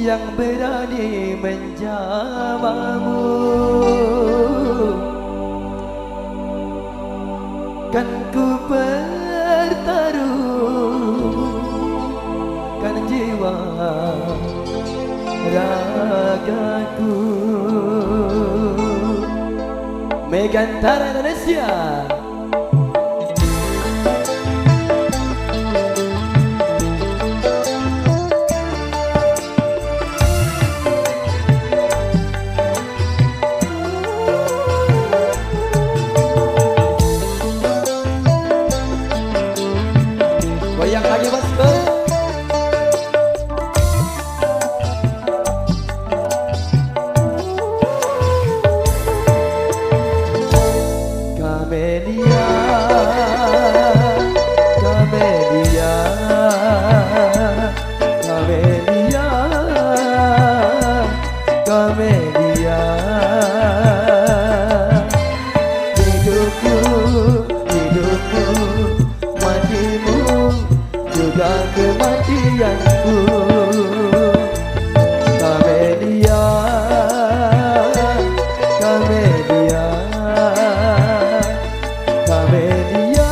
yang berani menjamamu. Kan ku pertaruhkan jiwa ragaku. Megantara Indonesia. Goyang lagi bosku. Kamelia, Kamelia, Kamelia, Kamelia. Hidupku, hidupku, matimu juga kematianku. Kamelia, Kamelia, Kamelia,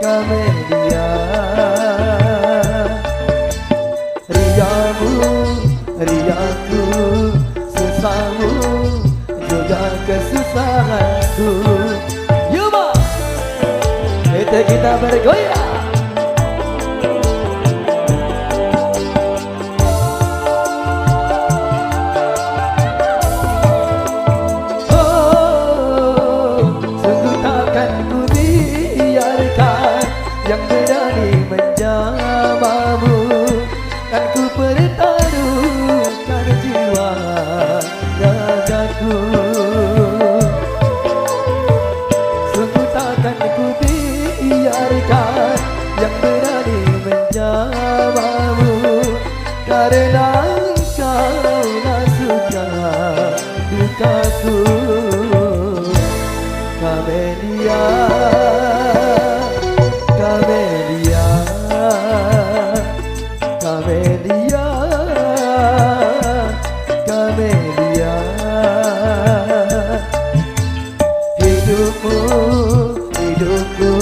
Kamelia. Riamu, riaku, susahmu juga kesusahanku. Yuma, itu kita bergoyang. Yang berani menjamamu, kan ku pertaruhkan jiwa ragaku. Sungguh takkan ku biarkan yang berani menjamamu, karena engkau lah suka dukaku. Kamelia, Kamelia, Kamelia, Kamelia. Hidupmu, hidupku,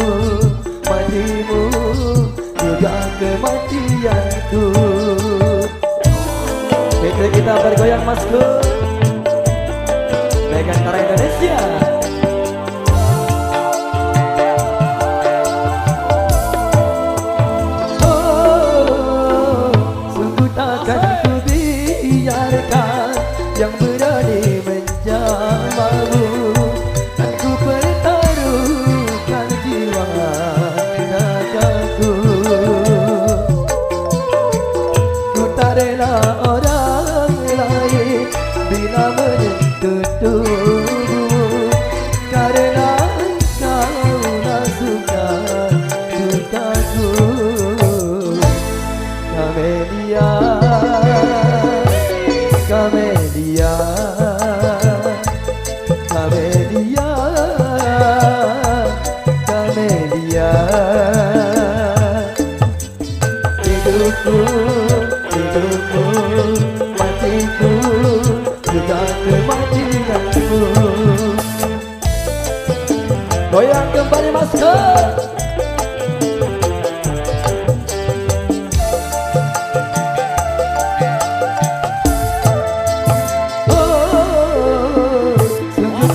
matimu juga kematianku. Kita bergoyang masku. Megantara Indonesia. Yang berani menjamamu, kan ku pertaruhkan jiwa ragaku. Ku tak rela orang lain bila menyentuh tubuhmu, karena engkau lah suka dukaku. Kamelia, Kamelia, Kamelia, Kamelia. Hidupku, hidupku, matiku juga kematianku. Goyang kembali masku.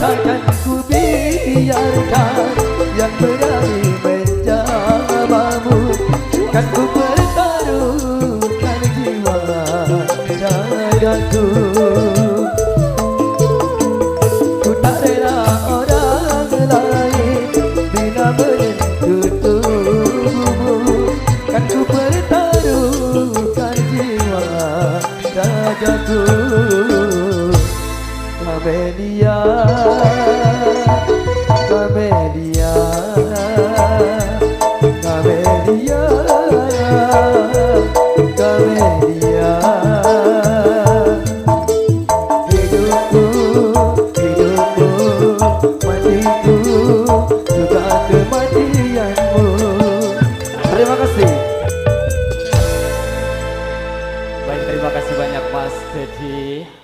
Takkan ku biarkan yang berani menjamamu, kan ku pertaruhkan jiwa ragaku. Ku tak rela orang lain bila menyentuh tubuhmu, kan ku pertaruhkan jiwa ragaku. Kamelia, Kamelia, Kamelia, Kamelia. Hidupku, hidupku, matiku juga kematianmu. Terima kasih. Baik, terima kasih banyak Mas Teddy.